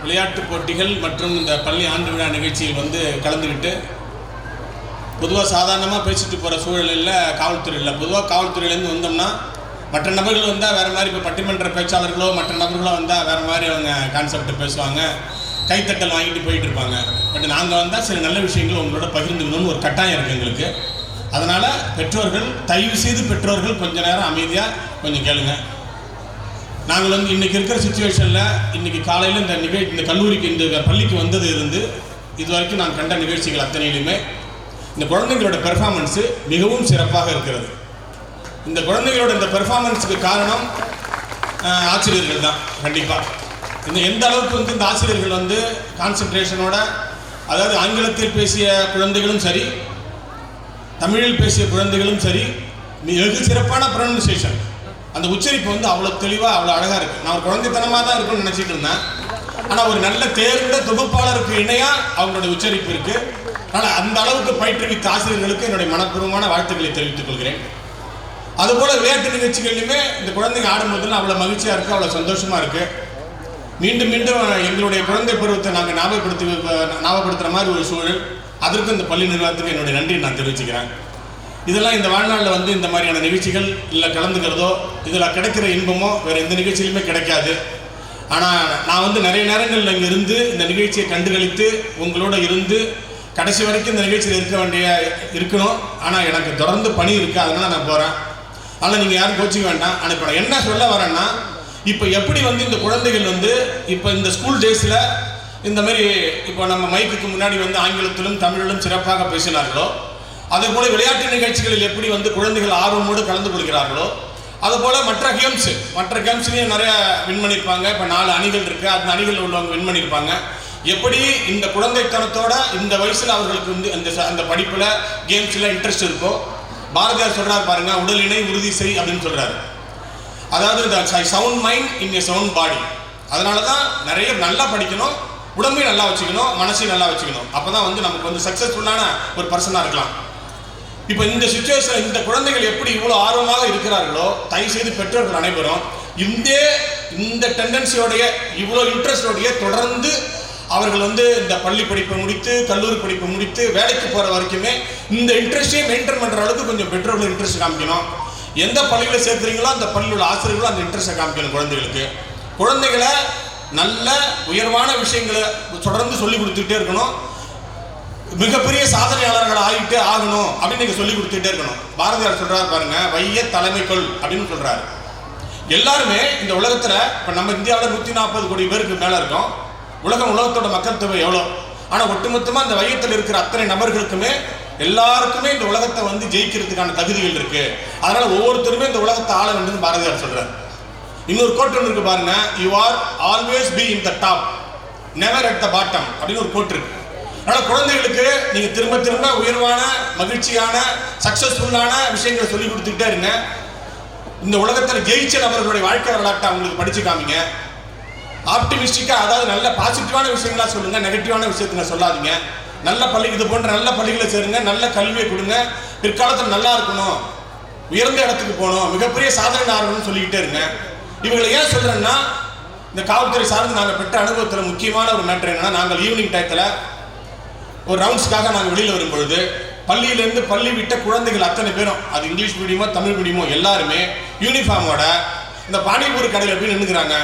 விளையாட்டுப் போட்டிகள் மற்றும் இந்த பள்ளி ஆண்டு விழா நிகழ்ச்சியில் கலந்துக்கிட்டு பொதுவாக சாதாரணமாக பேசிட்டு போகிற சூழலில் காவல்துறையில் பொதுவாக காவல்துறையிலேருந்து வந்தோம்னா மற்ற நபர்கள் வந்தால் வேறு மாதிரி, இப்போ பட்டிமன்ற பேச்சாளர்களோ மற்ற நபர்களோ வந்தால் வேறு மாதிரி அவங்க கான்செப்டை பேசுவாங்க, கைத்தட்டல் வாங்கிட்டு போயிட்டு இருப்பாங்க. பட் நாங்கள் வந்தால் சில நல்ல விஷயங்கள் உங்களோட பகிர்ந்துக்கணும்னு ஒரு கட்டாயம் இருக்குது எங்களுக்கு. அதனால் பெற்றோர்கள் தயவு செய்து பெற்றோர்கள் கொஞ்சம் நேரம் அமைதியாக கொஞ்சம் கேளுங்க. நாங்கள் இன்றைக்கி இருக்கிற சுச்சுவேஷனில் இன்றைக்கி காலையில் இந்த கல்லூரிக்கு இந்த பள்ளிக்கு வந்தது இருந்து இது வரைக்கும் நான் கண்ட நிகழ்ச்சிகள் அத்தனையிலுமே இந்த குழந்தைங்களோட பெர்ஃபார்மன்ஸு மிகவும் சிறப்பாக இருக்கிறது. இந்த குழந்தைகளோட இந்த பெர்ஃபார்மன்ஸுக்கு காரணம் ஆசிரியர்கள் தான். கண்டிப்பாக எந்த அளவுக்கு இந்த ஆசிரியர்கள் கான்சன்ட்ரேஷனோட, அதாவது ஆங்கிலத்தில் பேசிய குழந்தைகளும் சரி, தமிழில் பேசிய குழந்தைகளும் சரி, வெகு சிறப்பான ப்ரொனன்சியேஷன், அந்த உச்சரிப்பு அவ்வளோ தெளிவாக அவ்வளோ அழகாக இருக்குது. நான் ஒரு குழந்தைத்தனமாக தான் இருக்குன்னு நினச்சிட்டு இருந்தேன். ஆனால் ஒரு நல்ல தேர்ந்த தொகுப்பாளருக்கு இணையாக அவங்களோட உச்சரிப்பு இருக்குது. அதனால் அந்த அளவுக்கு பயிற்றுவித்த ஆசிரியர்களுக்கு என்னுடைய மனப்பூர்வமான வாழ்த்துக்களை தெரிவித்துக் கொள்கிறேன். அதுபோல் விளையாட்டு நிகழ்ச்சிகள்லையுமே இந்த குழந்தைங்க ஆடும்போதுலாம் அவ்வளோ மகிழ்ச்சியாக இருக்குது, அவ்வளோ சந்தோஷமாக இருக்குது. மீண்டும் மீண்டும் எங்களுடைய குழந்தை பருவத்தை நாங்கள் ஞாபகப்படுத்துகிற மாதிரி ஒரு சூழல். அதற்கு இந்த பள்ளி நிர்வாகத்துக்கு என்னுடைய நன்றியை நான் தெரிவிச்சுக்கிறேன். இதெல்லாம் இந்த வாழ்நாளில் இந்த மாதிரியான நிகழ்ச்சிகள் இல்லை கலந்துக்கிறதோ இதில் கிடைக்கிற இன்பமோ வேறு எந்த நிகழ்ச்சியிலுமே கிடைக்காது. ஆனால் நான் நிறைய நேரங்களில் இங்கே இருந்து இந்த நிகழ்ச்சியை கண்டுகளித்து உங்களோட இருந்து கடைசி வரைக்கும் இந்த நிகழ்ச்சியில் இருக்கணும். ஆனால் எனக்கு தொடர்ந்து பணி இருக்குது, அதனால் நான் போகிறேன். ஆனால் நீங்கள் யாரும் கோச்சிக்க வேண்டாம். ஆனால் இப்போ நான் என்ன சொல்ல வரேன்னா, இப்போ எப்படி இந்த குழந்தைகள் இப்போ இந்த ஸ்கூல் டேஸில் இந்த மாதிரி இப்போ நம்ம மைக்குக்கு முன்னாடி ஆங்கிலத்திலும் தமிழிலும் சிறப்பாக பேசினார்களோ, அதேபோல் விளையாட்டு நிகழ்ச்சிகளில் எப்படி குழந்தைகள் ஆர்வமோடு கலந்து கொள்கிறார்களோ, அதுபோல் மற்ற கேம்ஸ்லேயும் நிறையா வின் பண்ணியிருப்பாங்க. இப்போ 4 அணிகள் இருக்குது, அந்த அணிகளில் உள்ளவங்க வின் பண்ணியிருப்பாங்க. எப்படி இந்த குழந்தைத்தனத்தோட இந்த வயசில் அவர்களுக்கு அந்த படிப்பில் கேம்ஸில் இன்ட்ரெஸ்ட் இருக்கோ, பாரதியார் சொல்கிறார் பாருங்க, உடலினை உறுதி செய் அப்படின்னு சொல்கிறாரு. அதாவது இந்த சவுண்ட் மைண்ட் இன் ஏ சவுண்ட் பாடி. அதனால தான் நிறைய நல்லா படிக்கணும், உடம்பையும் நல்லா வச்சுக்கணும், மனசையும் நல்லா வச்சுக்கணும். அப்போ தான் நமக்கு சக்ஸஸ்ஃபுல்லான ஒரு பர்சனாக இருக்கலாம். இப்போ இந்த சுச்சுவேஷன் இந்த குழந்தைகள் எப்படி இவ்வளோ ஆர்வமாக இருக்கிறார்களோ, தயவுசெய்து பெற்றோர்கள் அனைவரும் இந்த டெண்டன்சியோடைய இவ்வளோ இன்ட்ரெஸ்டோடைய தொடர்ந்து அவர்கள் இந்த பள்ளி படிப்பை முடித்து கல்லூரி படிப்பை முடித்து வேலைக்கு போகிற வரைக்குமே இந்த இன்ட்ரெஸ்டையும் மெயின்டைன் பண்ணுற அளவுக்கு கொஞ்சம் பெற்றோர்கள் இன்ட்ரெஸ்ட் காமிக்கணும். எந்த பள்ளியில் சேர்க்குறீங்களோ அந்த பள்ளியில் உள்ள ஆசிரியர்களும் அந்த இன்ட்ரெஸ்ட்டை காமிக்கணும். குழந்தைகளை நல்ல உயர்வான விஷயங்களை தொடர்ந்து சொல்லி கொடுத்துக்கிட்டே இருக்கணும். மிகப்பெரிய சாதனையாளர்கள் ஆகணும் அப்படின்னு நீங்கள் சொல்லி கொடுத்துட்டே இருக்கணும். பாரதியார் சொல்கிறார் பாருங்க, வைய தலைமைக்குள் அப்படின்னு சொல்கிறாரு. எல்லாருமே இந்த உலகத்தில் இப்போ நம்ம இந்தியாவில் 140 கோடி பேருக்கு மேலே இருக்கோம். உலகத்தோட மக்கள் தொகை எவ்வளோ? ஆனால் ஒட்டுமொத்தமாக இந்த வையத்தில் இருக்கிற அத்தனை நபர்களுக்குமே எல்லாருக்குமே இந்த உலகத்தை ஜெயிக்கிறதுக்கான தகுதிகள் இருக்குது. அதனால் ஒவ்வொருத்தருமே இந்த உலகத்தை ஆள வேண்டும் பாரதியார் சொல்கிறார். இன்னொரு கோட் ஒன்று இருக்கு பாருங்க, you are always be in the top, never at the bottom அப்படின்னு ஒரு கோட் இருக்கு. அதனால் குழந்தைகளுக்கு நீங்கள் திரும்ப திரும்ப உயர்வான மகிழ்ச்சியான சக்ஸஸ்ஃபுல்லான விஷயங்களை சொல்லி கொடுத்துக்கிட்டே இருங்க. இந்த உலகத்தில் ஜெயிச்ச நபர்களுடைய வாழ்க்கை வரலாற்றை அவங்களுக்கு படித்து காமிங்க. ஆப்டிமிஸ்டிக்காக, அதாவது நல்ல பாசிட்டிவான விஷயங்களா சொல்லுங்கள், நெகட்டிவான விஷயத்துல சொல்லாதீங்க. நல்ல பள்ளி இது போன்ற நல்ல பள்ளிகளை சேருங்க, நல்ல கல்வியை கொடுங்க, பிற்காலத்தில் நல்லா இருக்கணும், உயர்ந்த இடத்துக்கு போகணும், மிகப்பெரிய சாதனை ஆகணும்னு சொல்லிக்கிட்டே இருங்க. இவங்களை ஏன் சொல்கிறேன்னா, இந்த காவல்துறை சார்ந்து நாங்கள் பெற்ற அனுபவத்தில் முக்கியமான ஒரு மேட்டர் என்னன்னா, நாங்கள் ஈவினிங் டயத்தில் ஒரு ரவுண்ட்ஸ்க்காக நாங்கள் வெளியில் வரும்பொழுது பள்ளியிலேருந்து பள்ளி விட்ட குழந்தைகள் அத்தனை பேரும், அது இங்கிலீஷ் மீடியமோ தமிழ் மீடியமோ எல்லாருமே யூனிஃபார்மோட இந்த பானிபூரி கடையில் போய் நின்றுக்கிறாங்க.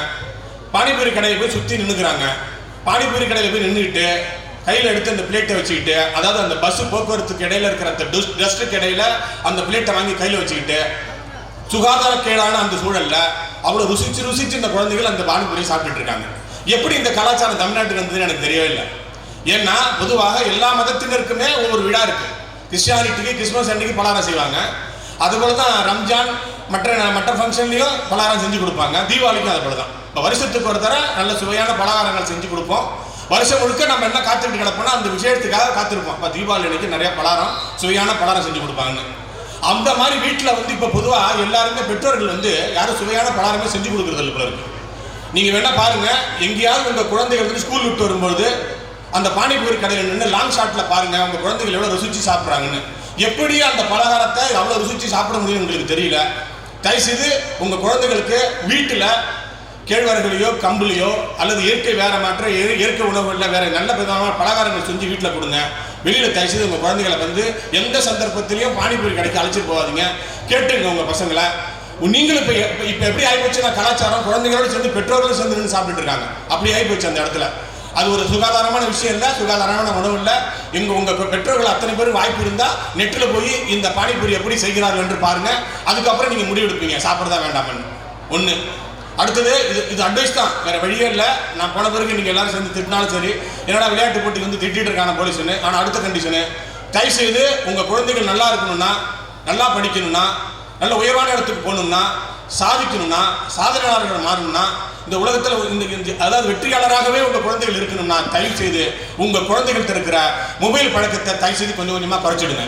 பானிபூரி கடையை போய் சுற்றி நின்றுக்கிறாங்க. பானிபூரி கடையில் போய் நின்றுக்கிட்டு கையில் எடுத்து அந்த பிளேட்டை வச்சுக்கிட்டு, அதாவது அந்த பஸ்ஸு போக்குவரத்துக்கு இடையில இருக்கிற அந்த டஸ்ட்டுக்கு இடையில அந்த பிளேட்டை வாங்கி கையில் வச்சுக்கிட்டு சுகாதாரக்கேடான அந்த சூழலில் அவ்வளோ ருசிச்சு இந்த குழந்தைகள் அந்த பானிபூரியை சாப்பிட்டுட்டு இருக்காங்க. எப்படி இந்த கலாச்சாரம் தமிழ்நாட்டுக்கு வந்ததுன்னு எனக்கு தெரியவே இல்லை. ஏன்னா பொதுவாக எல்லா மதத்தினருக்குமே ஒவ்வொரு விழா இருக்குது. கிறிஸ்டியானிட்டிக்கு கிறிஸ்மஸ் அன்றைக்கி பலகாரம் செய்வாங்க. அதுபோல தான் ரம்ஜான் மற்ற ஃபங்க்ஷன்லேயும் பலகாரம் செஞ்சு கொடுப்பாங்க. தீபாவளிக்கும் அது போல தான். இப்போ வருஷத்துக்கு ஒரு தடவை நல்ல சுவையான பலகாரங்கள் செஞ்சு கொடுப்போம். வருஷம் முழுக்க நம்ம என்ன காத்துக்கிட்டு கிடப்போம்னா அந்த விஷயத்துக்காக காத்திருப்போம். இப்போ தீபாவளி அன்றைக்கி நிறையா பலகாரம் சுவையான பலகாரம் செஞ்சு கொடுப்பாங்க. அந்த மாதிரி வீட்டில் இப்போ பொதுவாக எல்லாருமே பெற்றோர்கள் யாரும் சுவையான பலகாரமே செஞ்சு கொடுக்குறது இல்லை போல இருக்குது. நீங்கள் வேணால் பாருங்கள், எங்கேயாவது உங்கள் குழந்தைகள் ஸ்கூல் விட்டு வரும்பொழுது அந்த பானிபூரி கடையில் நின்று லாங் ஷாட்டில் பாருங்கள் அவங்க குழந்தைகள் எவ்வளோ ருசிச்சு சாப்பிட்றாங்கன்னு. எப்படி அந்த பலகாரத்தை அவ்வளோ ருசிச்சு சாப்பிட முடியும் உங்களுக்கு தெரியல. தயவுசெய்து உங்கள் குழந்தைகளுக்கு வீட்டில் கேழ்வரகுலையோ கம்புலையோ அல்லது இயற்கை வேற மாற்ற இயற்கை உணவுகளில் வேற நல்ல விதமான பலகாரங்கள் செஞ்சு வீட்டில் கொடுங்க. வெளியில் தயவுசெய்து உங்கள் குழந்தைகளை வந்து எந்த சந்தர்ப்பத்திலையும் பானிபூரி கடைக்கு அழைச்சிட்டு போகாதீங்க. கேட்டுங்க உங்கள் பசங்களை. நீங்களும் இப்போ எப்படி ஆகிப்போச்சுன்னா கலாச்சாரம் குழந்தைகளோடு சேர்ந்து பெற்றோர்களும் சேர்ந்து நின்று சாப்பிட்டுட்டு இருக்காங்க. அப்படி ஆகிப்போச்சு அந்த இடத்துல. அது ஒரு சுகாதாரமான விஷயம் இல்லை, சுகாதாரமான உணவு இல்லை. உங்கள் பெற்றோர்கள் அத்தனை பேரும் வாய்ப்பு இருந்தால் நெட்டில் போய் இந்த பானிபூரி எப்படி செய்கிறார்கள் என்று பாருங்கள். அதுக்கப்புறம் நீங்கள் முடிவெடுப்பீங்க சாப்பிட்றதா வேண்டாமன்னு. ஒன்று. அடுத்தது இது அட்வைஸ் தான், வேறு வழியே இல்லை. நான் போன பிறகு நீங்கள் எல்லாரும் சேர்ந்து திட்டினாலும் சரி, என்னடா விளையாட்டு போட்டிக்கு வந்து திட்டிகிட்டு இருக்கான போலீஸ்னு. ஆனால் அடுத்த கண்டிஷனு, தயவுசெய்து உங்கள் குழந்தைகள் நல்லா இருக்கணும்னா, நல்லா படிக்கணும்னா, நல்ல உயர்வான இடத்துக்கு போகணும்னா, சாதிக்கணும்னா, சாதனையாளர்கள் மாறணும்னா, இந்த உலகத்தில் அதாவது வெற்றியாளராகவே உங்கள் குழந்தைகள் இருக்கணும்னா தயவு செய்து உங்கள் குழந்தைகள் இருக்கிற மொபைல் பழக்கத்தை தயவு செய்து கொஞ்சம் கொஞ்சமாக குறைச்சிடுங்க.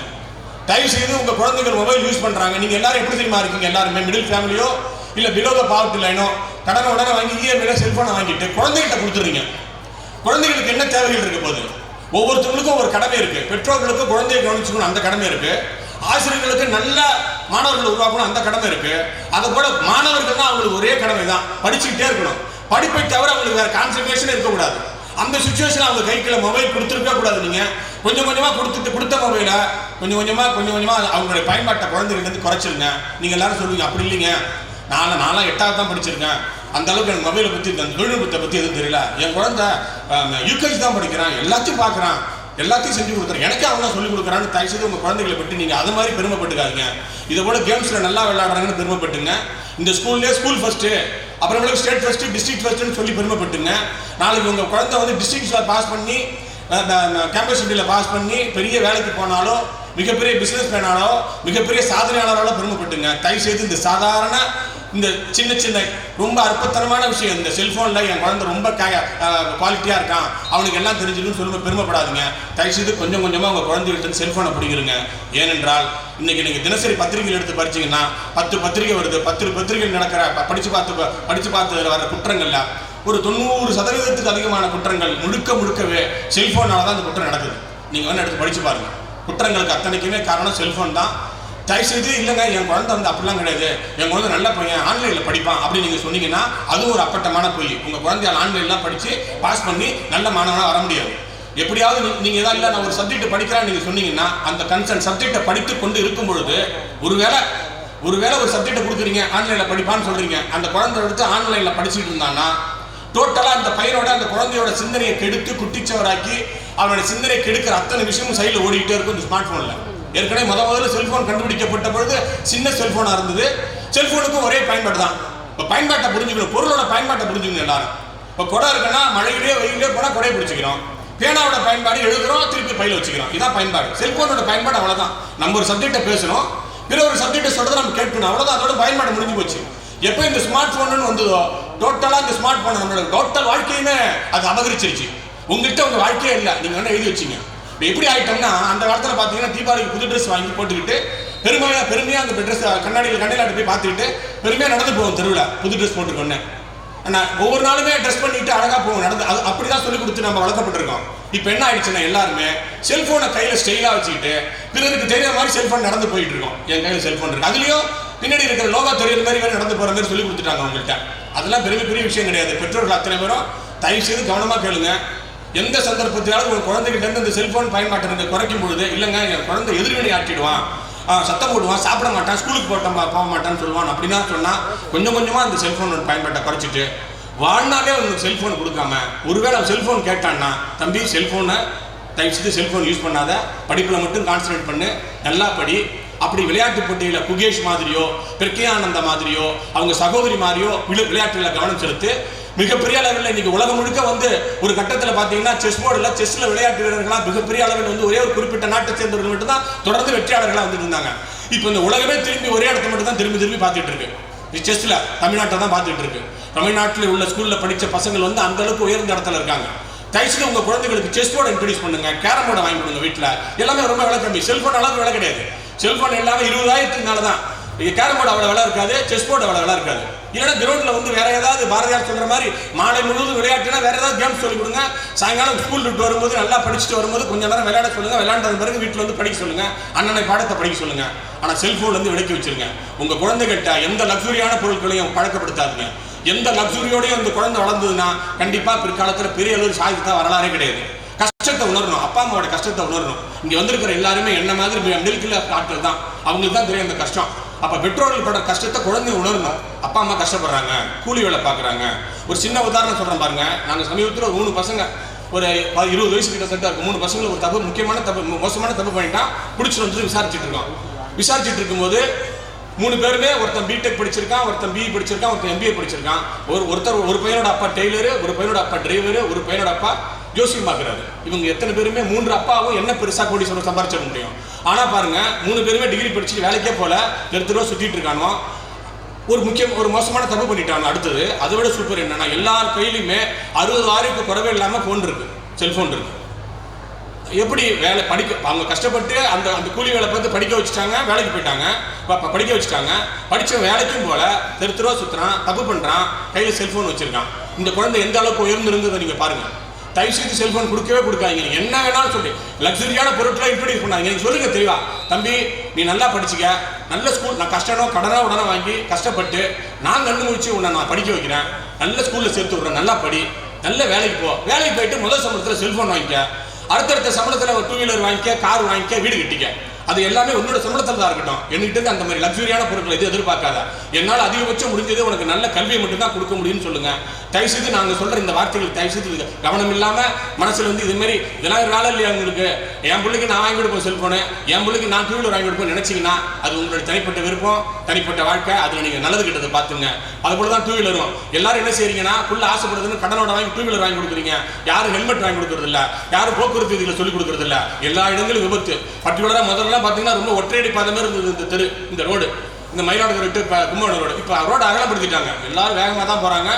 தயவு செய்து உங்கள் குழந்தைகள் மொபைல் யூஸ் பண்ணுறாங்க. நீங்கள் எல்லாரும் எப்படி தெரியுமா இருக்கீங்க? எல்லாருமே மிடில் ஃபேமிலியோ இல்லை பிலோ த பாவர்ட்டி லைனோ கடனை உடனே வாங்கி இஎம்ஐல செல்ஃபோனை வாங்கிட்டு குழந்தைகிட்ட கொடுத்துருங்க. குழந்தைகளுக்கு என்ன தேவைகள் இருக்க போகுது? ஒவ்வொருத்தவங்களுக்கும் ஒரு கடமை இருக்குது. பெற்றோர்களுக்கு குழந்தையை கவனிச்சுக்கணும், அந்த கடமை இருக்குது. ஆசிரியர்களுக்கு நல்ல மாணவர்கள் உருவாக்கணும், அந்த கடமை இருக்கு. அதை போல மாணவர்கள் தான் அவங்களுக்கு ஒரே கடமை தான், படிச்சுக்கிட்டே இருக்கணும். படிப்பை தவிர அவங்களுக்கு வேற கான்சன்ட்ரேஷன் இருக்கக்கூடாது. அந்த சுச்சுவேஷன் அவங்க கைக்குள்ள மொபைல் கொடுத்துருக்க கூடாது. நீங்க கொஞ்சம் கொஞ்சமா கொடுத்த மொபைலை கொஞ்சம் கொஞ்சமா அவங்களுடைய பயன்பாட்டை குழந்தைகிட்ட குறைச்சிருங்க. நீங்க எல்லாரும் சொல்லுவீங்க அப்படி இல்லைங்க, நான்லாம் 8வது தான் படிச்சிருக்கேன், அந்த அளவுக்கு எனக்கு மொபைலை பற்றி அந்த தொழில்நுட்பத்தை பற்றி எதுவும் தெரியல. என் குழந்தை யூகேஜி தான் படிக்கிறான், எல்லாத்தையும் பார்க்குறான், எல்லாத்தையும் செஞ்சு கொடுக்குறேன், எனக்கு அவங்க தான் சொல்லிக் கொடுக்குறான்னு தயவுசெய்து உங்கள் குழந்தைகளை பற்றி நீங்கள் அது மாதிரி பெருமைப்பட்டுக்காதீங்க. இதை போல கேம்ஸில் நல்லா விளையாடுறாங்கன்னு பெருமைப்பட்டுங்க. இந்த ஸ்கூல்லேயே ஸ்கூல் ஃபஸ்ட்டு, அப்புறமேலுக்கு ஸ்டேட் ஃபஸ்ட்டு, டிஸ்ட்ரிக்ட் ஃபஸ்ட்டுன்னு சொல்லி பெருமைப்பட்டுங்க. நாளைக்கு உங்கள் குழந்தை வந்து டிஸ்ட்ரிக்ட்ஸில் பாஸ் பண்ணி கேம்பஸ் சிட்டியில் பாஸ் பண்ணி பெரிய வேலைக்கு போனாலோ, மிகப்பெரிய பிஸ்னஸ் மேனாலோ, மிகப்பெரிய சாதனையாளராலோ பெருமைப்பட்டுங்க. தயவுசெய்து இந்த சாதாரண இந்த சின்ன ரொம்ப அற்புதமான விஷயம், இந்த செல்ஃபோனில் என் குழந்தை ரொம்ப குவாலிட்டியாக இருக்கான், அவனுக்கு எல்லாம் தெரிஞ்சிடுன்னு சொல்லி பெருமைப்படாதீங்க. தயவுசெய்து கொஞ்சம் கொஞ்சமாக உங்கள் குழந்தைகிட்ட செல்ஃபோனை பிடிக்கிறீங்க. ஏனென்றால் இன்றைக்கி நீங்கள் தினசரி பத்திரிகைகள் எடுத்து படிச்சிங்கன்னா 10 பத்திரிகை வருது. 10 பத்திரிகைகள் நடக்கிற படித்து பார்த்து வர குற்றங்களில் ஒரு 90% அதிகமான குற்றங்கள் முழுக்கவே செல்ஃபோனால் தான் அந்த குற்றம் நடக்குது. நீங்கள் வந்து எடுத்து படித்து பாருங்கள். குற்றங்களுக்கு அத்தனைக்குமே காரணம் செல்ஃபோன் தான். தயவுசெய்து இல்லைங்க என் குழந்தை வந்து அப்படிலாம் கிடையாது, என் குழந்தை நல்ல பையன் ஆன்லைனில் படிப்பான் அப்படின்னு நீங்கள் சொன்னீங்கன்னா அது ஒரு அப்பட்டமான பொய். உங்கள் குழந்தையால் ஆன்லைன்லாம் படித்து பாஸ் பண்ணி நல்ல மாணவனாக வர முடியாது. எப்படியாவது நீங்கள் ஏதாவது இல்லை நான் ஒரு சப்ஜெக்ட் படிக்கிறான்னு நீங்கள் சொன்னீங்கன்னா அந்த கன்சர்ன் சப்ஜெக்டை படித்து கொண்டு இருக்கும் பொழுது ஒருவேளை ஒரு சப்ஜெக்டை கொடுக்குறீங்க, ஆன்லைனில் படிப்பான்னு சொல்கிறீங்க, அந்த குழந்தை எடுத்து ஆன்லைனில் படிச்சுட்டு இருந்தான்னா டோட்டலாக அந்த பையனோட அந்த குழந்தையோட சிந்தனையை கெடுத்து குட்டிச்சவராக்கி அவனோட சிந்தனையை கெடுக்கிற அத்தனை விஷயமும் சைடில் ஓடிக்கிட்டே இருக்கும் இந்த ஸ்மார்ட் ஃபோனில். ஏற்கனவே முதல்ல செல்ஃபோன் கண்டுபிடிக்கப்பட்ட பொழுது சின்ன செல்ஃபோனாக இருந்தது. செல்ஃபோனுக்கும் ஒரே பயன்பாடு தான். இப்போ பயன்பாட்டை புரிஞ்சுக்கணும், பொருளோட பயன்பாட்டை புரிஞ்சுக்கணும் எல்லாரும். இப்போ குடம் இருக்குன்னா மழையிலே வெயிலே போனால் குடையை பிடிச்சிக்கிறோம். பேனாவோட பயன்பாடு எழுதுகிறோம், திருப்பி பையில் வச்சுக்கிறோம், இதான் பயன்பாடு. செல்ஃபோனோட பயன்பாடு அவ்வளோதான். நம்ம ஒரு சப்ஜெக்டை பேசணும், பிற ஒரு சப்ஜெக்டை சொல்கிறத நம்ம கேட்கணும், அவ்வளோதான். அதோட பயன்பாடு முடிஞ்சு போச்சு. எப்போ இந்த ஸ்மார்ட் ஃபோன்னு வந்ததோ டோட்டலாக இந்த ஸ்மார்ட் ஃபோன் நம்மளோட டோட்டல் வாழ்க்கையுமே அது அபகரிச்சிருச்சு. உங்கள்கிட்ட உங்கள் வாழ்க்கையே இல்லை, நீங்கள் வேணால் எழுதி வச்சிங்க. இப்போ எப்படி ஆகிட்டோம்னா அந்த காலத்தில் பார்த்தீங்கன்னா தீபாவளிக்கு புது ட்ரெஸ் வாங்கி போட்டுக்கிட்டு பெருமையாக அந்த ட்ரெஸ் கண்ணிலாட்டு போய் பார்த்துக்கிட்டு பெருமையாக நடந்து போவோம் தெருவில் புது ட்ரெஸ் போட்டுக்கொன்னேன். ஆனால் ஒவ்வொரு நாளுமே ட்ரெஸ் பண்ணிட்டு அழகாக போவோம் நடந்து. அது அப்படி தான் சொல்லி கொடுத்து நம்ம வளர்க்கப்பட்டிருக்கோம். இப்போ என்ன ஆயிடுச்சுன்னா எல்லாருமே செல்ஃபோனை கையில் ஸ்டைலாக வச்சுக்கிட்டு பிறருக்கு தெரியாத மாதிரி செல்ஃபோன் நடந்து போயிட்டு இருக்கோம். என் கையில் செல்ஃபோன் இருக்குது, அதுலேயும் பின்னாடி இருக்கிற லோகா தெரியுற மாதிரி வேறு நடந்து போகிற மாதிரி சொல்லி கொடுத்துட்டாங்க அவங்கள்ட்ட. அதெல்லாம் பெரிய விஷயம் கிடையாது. பெற்றோர்கள் அத்தனை பேரும் தயவு செய்து கவனமாக கேளுங்க. எந்த சந்தர்ப்பத்திலாவது உங்கள் குழந்தைகிட்ட இந்த செல்ஃபோன் பயன்பாட்டை குறைக்கும் பொழுது இல்லைங்க என் குழந்தை எதிர்வினை ஆட்டிடுவான், சத்தம் போடுவான், சாப்பிட மாட்டான், ஸ்கூலுக்கு போக மாட்டான்னு சொல்லுவான் அப்படின்னா சொன்னால் கொஞ்சம் கொஞ்சமாக அந்த செல்ஃபோனோட பயன்பாட்டை குறைச்சிட்டு வாழ்நாளே அவனுக்கு செல்ஃபோன் கொடுக்காம ஒருவேளை அவன் செல்ஃபோன் கேட்டான்னா தம்பி செல்ஃபோனை தயவுசெய்து செல்ஃபோன் யூஸ் பண்ணாத, படிப்பில் மட்டும் கான்சன்ட்ரேட் பண்ணு, நல்லா படி. அப்படி விளையாட்டு போட்டியில் குகேஷ் மாதிரியோ பிரக்யானந்தா மாதிரியோ அவங்க சகோதரி மாதிரியோ விளையாட்டுல கவனம் செலுத்து. மிகப்பெரிய அளவில் இன்னைக்கு உலகம் முழுக்க வந்து ஒரு கட்டத்தில் பார்த்தீங்கன்னா செஸ்ஸில் விளையாட்டு வீரர்களாக மிகப்பெரிய அளவில் வந்து ஒரே ஒரு குறிப்பிட்ட நாட்டை சேர்ந்தவர்கள் மட்டும் தான் தொடர்ந்து வெற்றியாளர்களாக வந்துட்டு இருந்தாங்க. இப்போ இந்த உலகமே திரும்பி ஒரே இடத்த மட்டும் தான் திரும்பி பார்த்துட்டு இருக்கு. செஸ்ஸில் தமிழ்நாட்டை தான் பார்த்துட்டு இருக்கு. தமிழ்நாட்டில் உள்ள ஸ்கூலில் படித்த பசங்கள் வந்து அந்த அளவுக்கு உயர்ந்த இடத்துல இருக்காங்க. தயவுசெய்து உங்கள் குழந்தைகளுக்கு செஸ் போர்டை இன்ட்ரடியூஸ் பண்ணுங்க, கேரம் போர்டை வாங்கி கொடுங்க. வீட்டில் எல்லாமே ரொம்ப விலை கம்மி. செல்ஃபோன் அளவுக்கு விலை கிடையாது. செல்ஃபோன் எல்லாமே 20,000 தான். கேரம் போர்டு அவ்வளோ விலை இருக்காது, செஸ் போர்டு அவ்வளோ விலை இருக்காது. இல்லைன்னா கிரௌண்டில் வந்து வேற ஏதாவது பாரதியார் சொல்கிற மாதிரி மாலை முழுவதும் விளையாட்டுனா வேற ஏதாவது கேம்ஸ் சொல்லிக் கொடுங்க. சாயங்காலம் ஸ்கூல் விட்டு வரும்போது நல்லா படிச்சுட்டு வரும்போது கொஞ்சம் நேரம் விளையாட சொல்லுங்க. விளையாண்டது பிறகு வீட்டில் வந்து படிக்க சொல்லுங்க, அண்ணனை பாடத்தை படிக்க சொல்லுங்க. ஆனால் செல்ஃபோன் வந்து விலக்கி வச்சிருங்க. உங்கள் குழந்தைகிட்ட எந்த லக்ஸுரியான பொருட்களையும் பழக்கப்படுத்தாதுங்க. எந்த லக்ஸுரியோடையும் அந்த குழந்தை வளர்ந்ததுன்னா கண்டிப்பாக பிற்காலத்தில் பெரிய அளவு சாதித்தா வரலாறே கிடையாது. கஷ்டத்தை உணரணும், அப்பா அம்மாவோட கஷ்டத்தை உணரணும். இங்கே வந்திருக்கிற எல்லாருமே என்ன மாதிரி மிடில் கிளாஸ் ஆட்கள் தான், அவங்களுக்கு தான் தெரியும் அந்த கஷ்டம். அப்போ பெற்றோர்கள் படுற கஷ்டத்தை குழந்தை உணரணும். அப்பா அம்மா கஷ்டப்படுறாங்க, கூலி வேலை பார்க்குறாங்க. ஒரு சின்ன உதாரணம் சொல்கிறேன் பாருங்க. நாங்கள் சமீபத்தில் 3 பசங்க, ஒரு 20 வயசு கிட்டத்தட்ட இருக்கும், 3 பசங்களை ஒரு தப்பு, முக்கியமான தப்பு, மோசமான தப்பு பண்ணிட்டான், பிடிச்சிட்டு வந்து விசாரிச்சுட்டு இருக்கோம். விசாரிச்சுட்டு இருக்கும்போது 3 பேருமே, ஒருத்தன் பிடெக் படிச்சிருக்கான், ஒருத்தன் பிஇ படிச்சிருக்கான், ஒருத்தன் எம்பிஏ படிச்சிருக்கான். ஒரு பையனோட அப்பா டெய்லரு, ஒரு பையனோட அப்பா டிரைவரு, ஒரு பையனோட அப்பா ஜோசியம் பார்க்குறாரு. இவங்க எத்தனை பேருமே 3 அப்பாவும் என்ன பெருசாக கோடி சொல்ல சம்பாரிச்சிட முடியும். ஆனால் பாருங்க 3 பேருமே டிகிரி படிச்சுட்டு வேலைக்கே போல தெருவா சுற்றிட்டு இருக்கானோ. ஒரு மோசமான தப்பு பண்ணிட்டாங்க. அடுத்தது அதை விட சூப்பர் என்னன்னா, எல்லார் கையிலுமே 60 குறைவே இல்லாமல் ஃபோன் இருக்கு, செல்ஃபோன் இருக்கு. எப்படி வேலை அவங்க கஷ்டப்பட்டு அந்த கூலி வேலை பார்த்து படிக்க வச்சுட்டாங்க, வேலைக்கு போயிட்டாங்க, படிக்க வச்சுட்டாங்க. படித்த வேலைக்கும் போல தெருவா சுற்றுறான், தப்பு பண்ணுறான், கையில் செல்ஃபோன் வச்சுருக்கான். இந்த குழந்தை எந்த அளவுக்கு உயர்ந்திருந்ததை நீங்கள் பாருங்கள். தயவுசெய்து செல்ஃபோன் கொடுக்கவே கொடுக்காதீங்க. நீங்கள் என்ன வேணாலும் சொல்லி லக்ஸரியான பொருட்களை இன்ட்ரோடியூஸ் பண்ணாங்க. நீங்கள் சொல்லுங்கள் தெளிவா, தம்பி நீ நல்லா படிச்சுக்க, நல்ல ஸ்கூல், நான் கஷ்டனோ கடனோ உடனே வாங்கி கஷ்டப்பட்டு நான் கண்டு முடிச்சு உன்னை நான் படிக்க வைக்கிறேன், நல்ல ஸ்கூலில் சேர்த்து விட்றேன், நல்லா படி, நல்ல வேலைக்கு போ, வேலைக்கு போயிட்டு முதல் சம்பளத்தில் செல்ஃபோன் வாங்கிக்க, அடுத்தடுத்த சம்பளத்தில் ஒரு 2 வீலர் வாங்கிக்க, கார் வாங்கிக்க, வீடு கட்டிக்க. அது எல்லாமே உன்னோட சம்பளத்தில் தான் இருக்கட்டும். என்கிட்ட அந்த மாதிரி லக்ஸரியான பொருட்களை எது எதிர்பார்க்காத. என்னால் அதிகபட்சம் முடிஞ்சது உனக்கு நல்ல கல்வியை மட்டும்தான் கொடுக்க முடியும்னு சொல்லுங்க. தயவுசெய்து நாங்கள் சொல்கிற இந்த வார்த்தைகள் தயவுசெய்து கவனம் இல்லாமல் மனசில் வந்து இதுமாரி இதெல்லாம் ஒரு வேலை இல்லையா உங்களுக்கு, என் பிள்ளைக்கு நான் வாங்கி கொடுப்பேன் செல்ஃபோனு, என் பிள்ளைக்கு நான் 2 வீலர் வாங்கி கொடுப்பேன் நினச்சிங்கன்னா அது உங்களோட தனிப்பட்ட விருப்பம், தனிப்பட்ட வாழ்க்கை. அதில் நீங்கள் நல்லது கிட்டதை பார்த்துங்க. அதுபோல தான் 2 வீலரும் எல்லாரும் என்ன செய்றீங்கன்னா, புள்ள ஆசைப்படுறதுன்னு கடனோட வாங்கி 2 வீலர் வாங்கி கொடுக்குறீங்க. யாரும் ஹெல்மெட் வாங்கி கொடுக்குறது இல்லை, யாரும் போக்குவரத்து விதிகளை சொல்லிக் கொடுக்குறது இல்லை. எல்லா இடங்களும் விபத்து. பர்டிகுலராக முதல்ல பார்த்தீங்கன்னா ரொம்ப ஒற்றையடி பாதை மாதிரி இருந்தது இந்த தெரு, இந்த ரோடு, இந்த மயிலாடுதுறை டு கும்பகோணம் ரோடு. இப்போ ரோடு அகலப்படுத்திட்டாங்க, எல்லாரும் வேகமாக தான் போகிறாங்க.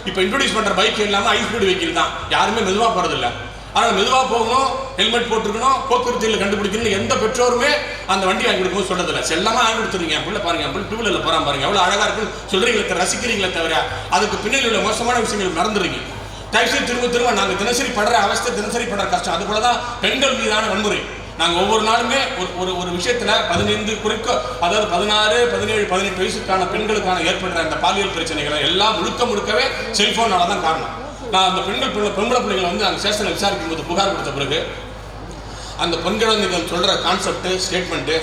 இப்போ இன்ட்ரோடியூஸ் பண்ணுற பைக் எல்லாமே ஹை ஸ்பீடு வெஹிக்கிள் தான், யாருமே மெதுவாக போகிறதில்ல. ஆனால் மெதுவாக போகணும், ஹெல்மெட் போட்டுருக்கணும், போக்குவரத்தில் கண்டுபிடிக்கணும். எந்த பெற்றோருமே அந்த வண்டி வாங்கி கொடுக்கும்போது சொல்றதில்லை. செல்லமாக வாங்கி கொடுத்துருங்க. என் பிள்ளை பாருங்க, என் பிள்ளை 2 வீலரில் போகிறான் பாருங்க, எவ்வளோ அழகாக இருக்குன்னு சொல்கிறீங்களே, ரசிக்கிறீங்களே தவிர அதுக்கு பின்னாடி உள்ள மோசமான விஷயங்கள் மறந்துடுறீங்க. தயவுசெய்து திரும்ப நாங்கள் தினசரி படுற அவஸ்தை, தினசரி படுற கஷ்டம். அது போல தான் பெண்கள் மீதான வன்முறை. நாங்கள் ஒவ்வொரு நாளுமே ஒரு விஷயத்தில் 15 குறிக்க, அதாவது 16, 17, 18 வயசுக்கான பெண்களுக்கான ஏற்படுற அந்த பாலியல் பிரச்சனைகளை எல்லாம் முழுக்கவே செல்ஃபோனால தான் காரணம். நான் அந்த பொம்பளை பிள்ளைகளை வந்து அந்த ஸ்டேஷனில் விசாரிக்கும் போது புகார் கொடுத்த பிறகு அந்த பெண்கள் சொல்கிற கான்செப்ட், ஸ்டேட்மெண்ட்டு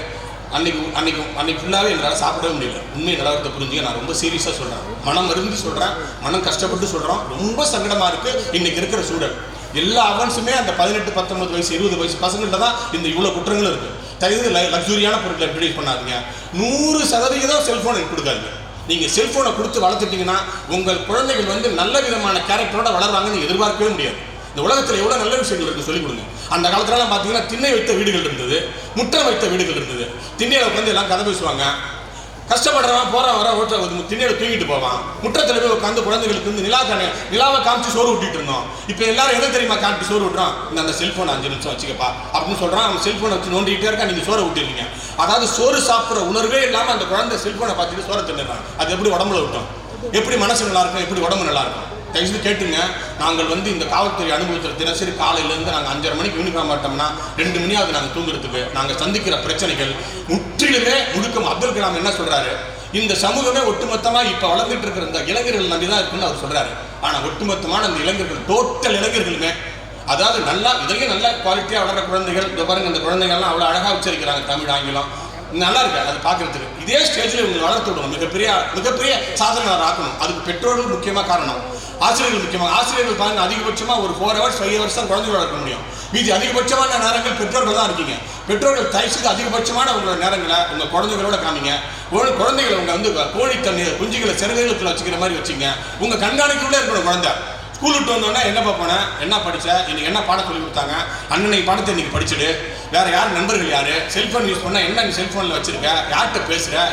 அன்னைக்கு ஃபுல்லாகவே என்னால் சாப்பிடவே முடியல. உண்மை நிலவரத்தை புரிஞ்சுக்க நான் ரொம்ப சீரியஸாக சொல்கிறேன், மனம் இருந்து சொல்கிறேன், மனம் கஷ்டப்பட்டு சொல்கிறோம். ரொம்ப சங்கடமாக இருக்குது இன்றைக்கி இருக்கிற சூழல். எல்லா அவன்ஸுமே அந்த 18, 19 வயசு 20 வயசு பசங்கள்ட்ட தான் இந்த இவ்வளோ குற்றங்களும் இருக்குது. தயவு லக்ஸுரியான பொருட்களை இன்ட்ரோடியூஸ் பண்ணாதீங்க. 100% செல்ஃபோனை கொடுக்காதீங்க. நீங்கள் செல்ஃபோனை கொடுத்து வளர்த்துட்டிங்கன்னா உங்கள் குழந்தைகள் வந்து நல்ல விதமான கேரக்டரோட வளர்றாங்கன்னு எதிர்பார்க்கவே முடியாது. இந்த உலகத்தில் எவ்வளோ நல்ல விஷயங்கள் இருக்குது சொல்லிக் கொடுங்க. அந்த காலத்துலலாம் பார்த்தீங்கன்னா திண்ணை வைத்த வீடுகள் இருந்தது, முற்றம் வைத்த வீடுகள் இருந்தது. திண்ணையில் உட்காந்து எல்லாம் கதை பேசுவாங்க. கஷ்டப்படுறவன் போகிறான் வர ஓட்ட திண்ணையில் தூங்கிட்டு போவான். முற்றத்தில் போய் உட்காந்து குழந்தைகளுக்கு வந்து நிலாவை காமிச்சு சோறு ஊட்டிட்டு இருந்தோம். இப்போ எல்லாரும் எதை தெரியுமா காமிச்சு சோறு ஊட்டுறான், அந்த செல்ஃபோன் 5 நிமிஷம் வச்சுக்கப்பா அப்படின்னு சொல்கிறான். அவன் செல்ஃபோனை வச்சு நோண்டிகிட்டே இருக்கா, நீங்கள் சோறை ஊட்டிருக்கீங்க. அதாவது சோறு சாப்பிட்ற உணர்வே இல்லாமல் அந்த குழந்தை செல்ஃபோனை பார்த்துட்டு சோறை தின்னுறான். அது எப்படி உடம்புல விட்டோம், எப்படி மனசு நல்லா இருக்கும், எப்படி உடம்பு நல்லா இருக்கும். தயவுசெய்து கேட்டுங்க. நாங்கள் வந்து இந்த காவல்துறை அனுபவத்தில் தினசரி காலையிலேருந்து நாங்கள் 5:30 மணிக்கு யூனிஃபார்ம் மாட்டோம்னா 2 மணியாவது நாங்கள் தூங்குறதுக்கு நாங்கள் சந்திக்கிற பிரச்சனைகள் முற்றிலுமே முழுக்கம். அப்துல் கலாம் என்ன சொல்கிறாரு, இந்த சமூகமே ஒட்டுமொத்தமாக இப்போ வளர்ந்துட்டு இருக்கிற இந்த இளைஞர்கள் நம்பி தான் இருக்குன்னு அவர் சொல்கிறாரு. ஆனால் ஒட்டுமொத்தமான அந்த இளைஞர்கள், டோட்டல் இளைஞர்களுமே, அதாவது நல்லா இதையும் நல்ல குவாலிட்டியாக வளர்கிற குழந்தைகள், இந்த பாருங்க இந்த குழந்தைகள்லாம் அவ்வளோ அழகாக உச்சரிக்கிறாங்க தமிழ், ஆங்கிலம், நல்லா இருக்கு அது பார்க்கறதுக்கு. இதே ஸ்டேஜில் இவங்க வளர்த்து விடணும், மிகப்பெரிய சாதனை ஆக்கணும். அதுக்கு பெற்றோர்கள் முக்கியமாக காரணம், ஆசிரியர்கள் முக்கியமாக. ஆசிரியர்கள் பாருங்க அதிகபட்சமாக ஒரு 4 hours 5 hours தான் குழந்தைகள் வளர்க்க முடியும். மீதி அதிகபட்சமான நேரங்கள் பெற்றோர்கள் தான் இருக்கீங்க. பெற்றோர்கள் தயவுசெய்து அதிகபட்சமான உங்களோட நேரங்களை உங்கள் குழந்தைகளோட காமிங்க. குழந்தைகளை உங்கள் வந்து கோழி தண்ணீர் குஞ்சுகளை சிறகுகளுக்குள்ள வச்சுக்கிற மாதிரி வச்சுங்க. உங்கள் கண்காணிக்குள்ளே இருக்கணும் குழந்தை. ஸ்கூல் விட்டு வந்தோன்னா என்ன பார்ப்போனே, என்ன படித்த, இன்னைக்கு என்ன பாடம் சொல்லி கொடுத்தாங்க, அண்ணனை பாடத்தை இன்னைக்கு படிச்சுடு, வேறு யார் நண்பர்கள் யார், செல்ஃபோன் யூஸ் பண்ணால் என்ன நீ செல்ஃபோனில் வச்சுருக்க, யார்கிட்ட பேசுகிற,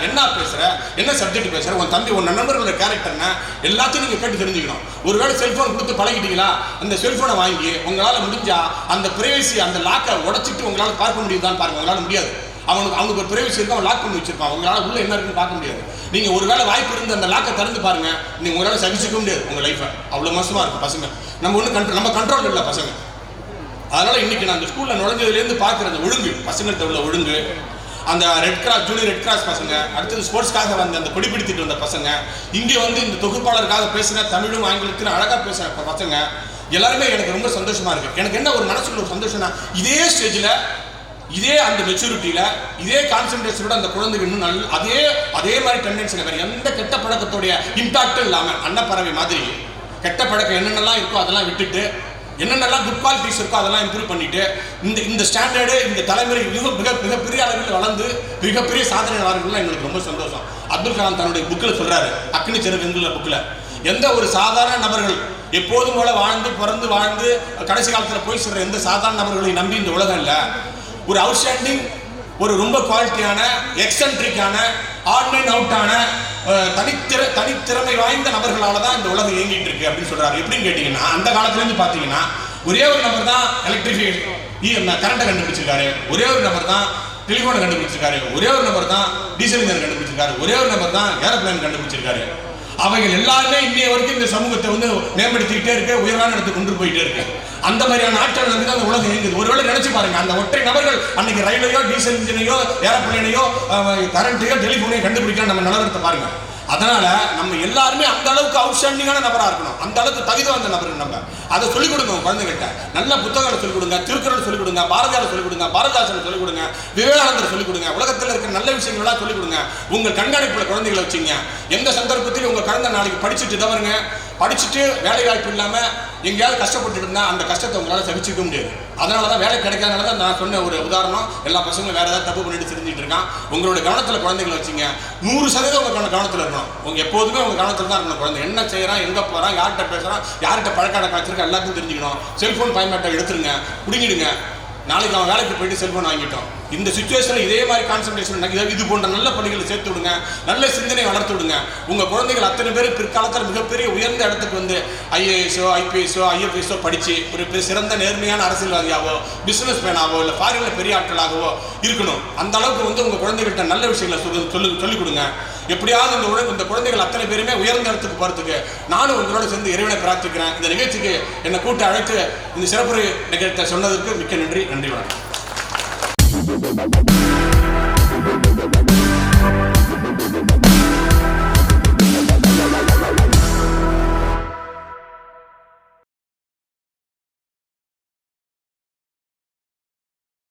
என்ன சப்ஜெக்ட் பேசுகிற, உன் தம்பி உன் நண்பர்களோட கேரக்டர்னா எல்லாத்தையும் நீங்கள் கேட்டு தெரிஞ்சுக்கணும். ஒருவேளை செல்ஃபோன் கொடுத்து பழகிட்டீங்களா, அந்த செல்ஃபோனை வாங்கி உங்களால் முடிஞ்சால் அந்த பிரைவசி, அந்த லாக்கை உடச்சிட்டு உங்களால் பார்க்க முடியுதான்னு பாருங்கள். உங்களால் முடியாது. அவனுக்கு ஒரு பிரைவசி இருக்கும், அவன் லாக் பண்ணி வச்சிருப்பான். உங்களால் உள்ள என்ன இருக்குன்னு பார்க்க முடியாது. நீங்கள் ஒரு வேளை வாய்ப்பு இருந்து அந்த லாக்கை திறந்து பாருங்க, நீங்கள் உங்களால் சகிச்சிக்க முடியாது உங்கள் லைஃப்பை. அவ்வளோ மோசமாக இருக்கும் பசங்க. நம்ம கண்ட்ரோல் இல்லை பசங்க. அதனால் இன்றைக்கி நான் அந்த ஸ்கூலில் நுழைஞ்சதுலேருந்து பார்க்குற அந்த ஒழுங்கு, பசங்கள்கிட்ட உள்ள ஒழுங்கு, அந்த red cross junior red cross பசங்க, அடுத்தது ஸ்போர்ட்ஸ்க்காக வந்த அந்த கொடி பிடித்திட்டு வந்த பசங்க, இங்கே வந்து இந்த தொகுப்பாளருக்காக பேசின தமிழும் ஆங்கிலத்திலும் அழகாக பேசுகிற பசங்க எல்லாருமே எனக்கு ரொம்ப சந்தோஷமா இருக்கு. எனக்கு என்ன ஒரு மனசுக்குள்ள ஒரு சந்தோஷம்னா, இதே ஸ்டேஜில் இதே அந்த மெச்சூரிட்டியில இதே கான்சென்ட்ரேஷனோட அந்த குழந்தைகள் இன்னும் அதே மாதிரி டெண்டன்சியில் வேறு எந்த கெட்ட பழக்கத்தோடைய இம்பாக்டும் இல்லாமல் அன்னப்பறவை மாதிரி கெட்ட பழக்கம் என்னென்னலாம் இருக்கோ அதெல்லாம் விட்டுட்டு என்னென்னலாம் குட் குவாலிட்டிஸ் இருக்கோ அதெல்லாம் இம்ப்ரூவ் பண்ணிட்டு இந்த ஸ்டாண்டர்டு இந்த தலைமுறை மிகப்பெரிய அளவில் வளர்ந்து மிகப்பெரிய சாதனையாளர்கள்லாம் எங்களுக்கு ரொம்ப சந்தோஷம். அப்துல் கலாம் தன்னுடைய புக்கில் சொல்றாரு, அக்னி சிறகு என்கிற புக்கில், எந்த ஒரு சாதாரண நபர்கள் எப்போதும் போல பிறந்து வாழ்ந்து கடைசி காலத்தில் போய் சொல்ற எந்த சாதாரண நபர்களை நம்பி இந்த உலகம் இல்லை, ஒரு அவுட்ஸ்டாண்டிங் ஒரு ரொம்ப குவாலிட்டியான எக்ஸென்ட்ரிக்கான ஆன்லைன் அவுட்டான தனித்திறமை வாய்ந்த நபர்களால தான் இந்த உலகம் இயங்கிட்டு இருக்கு அப்படின்னு சொல்றாரு. எப்படின்னு கேட்டீங்கன்னா, அந்த காலத்துலேருந்து பார்த்தீங்கன்னா ஒரே ஒரு நபர் தான் கரண்ட்டை கண்டுபிடிச்சிருக்காரு, ஒரே ஒரு நபர் தான் டெலிஃபோனை கண்டுபிடிச்சிருக்காரு, ஒரே ஒரு நபர் தான் டீசல் இன்ஜின் கண்டுபிடிச்சிருக்காரு, ஒரே ஒரு நபர் தான் ஏரோப்ளேன் கண்டுபிடிச்சிருக்காரு. அவைகள் எல்லாருமே இன்னைய வரைக்கும் இந்த சமூகத்தை வந்து மேம்படுத்திக்கிட்டே இருக்கு, உயர்வான இடத்துக்கு கொண்டு போயிட்டே இருக்கு. அந்த மாதிரியான ஆட்கள் வந்து அந்த உலகம் இயங்குது. ஒருவேளை நினைச்சு பாருங்க, அந்த ஒற்றை நபர்கள் அன்னைக்கு ரயிலையோ டீசல் இன்ஜினையோ ஏரோப்ளேனையோ கரண்ட்டையோ டெலிஃபோனையோ கண்டுபிடிக்க நம்ம நிலவரத்தை பாருங்க. அதனால நம்ம எல்லாருமே அந்த அளவுக்கு அவுட்ஸ்டாண்டிங்கான நபராக இருக்கணும், அந்த அளவுக்கு தகுதி வந்த நபர்கள். நம்ம அதை சொல்லிக் கொடுங்க குழந்தைகிட்ட. நல்ல புத்தகங்களை சொல்லிக் கொடுங்க, திருக்குறள் சொல்லிக் கொடுங்க, பாரதியார் சொல்லிக் கொடுங்க, பாரதிதாசனை சொல்லிக் கொடுங்க, விவேகானந்தர் சொல்லிக் கொடுங்க, உலகத்தில் இருக்கிற நல்ல விஷயங்கள்லாம் சொல்லிக் கொடுங்க. உங்கள் கண்காணிப்புல குழந்தைகளை வச்சுங்க. எந்த சந்தர்ப்பத்திலும் உங்கள் குழந்தை நாளைக்கு படிச்சுட்டு தவறுங்க, படிச்சுட்டு வேலை வாய்ப்பு இல்லாமல் எங்கேயாவது கஷ்டப்பட்டு இருந்தால் அந்த கஷ்டத்தை உங்களால் சகிச்சிக்க முடியாது. அதனால தான் வேலை கிடைக்காதனால தான் நான் சொன்ன ஒரு உதாரணம். எல்லா பசங்களும் வேறு ஏதாவது தப்பு பண்ணிட்டு தெரிஞ்சுட்டு இருக்கான். உங்களோட கவனத்தில் குழந்தைகளை வச்சுங்க. 100% உங்கள் கவனத்தில் இருக்கணும். உங்கள் எப்போதுமே உங்கள் கவனத்தில் தான் இருக்கணும். குழந்தை என்ன செய்கிறான், எங்கே போகிறான், யார்கிட்ட பேசுகிறான், யார்கிட்ட பழக்காட காய்ச்சிருக்கா எல்லாத்தையும் தெரிஞ்சுக்கணும். செல்ஃபோன் பயன்பாட்டை எடுத்துருங்க, குடிங்கிடுங்க. நாளைக்கு அவன் வேலைக்கு போயிட்டு செல்ஃபோன் வாங்கிட்டோம். இந்த சுச்சுவேஷனில் இதே மாதிரி கான்சன்ட்ரேஷன் இது போன்ற நல்ல பணிகளை சேர்த்து விடுங்க, நல்ல சிந்தனை வளர்த்து விடுங்க. உங்கள் குழந்தைகள் அத்தனை பேர் பிற்காலத்தில் மிகப்பெரிய உயர்ந்த இடத்துக்கு வந்து ஐஏஎஸோ ஐபிஎஸோ ஐஎஃப்எஸோ படித்து ஒரு சிறந்த நேர்மையான அரசியல்வாதியாவோ பிஸ்னஸ் மேனாவோ இல்லை ஃபாரினில் பெரிய ஆட்களாகவோ இருக்கணும். அந்த அளவுக்கு வந்து உங்கள் குழந்தைகள்கிட்ட நல்ல விஷயங்களை சொல்லிக் கொடுங்க. எப்படியாவது இந்த குழந்தைகள் அத்தனை பேருமே உயர்ந்த இடத்துக்கு போகிறதுக்கு நானும் உங்களோட சேர்ந்து இறைவனை பிரார்த்திக்கிறேன். இந்த நிகழ்ச்சிக்கு என்னை கூட்ட அழைத்து இந்த சிறப்பு நிகழ்ச்சியை சொன்னதற்கு மிக்க நன்றி. நன்றி, வணக்கம்.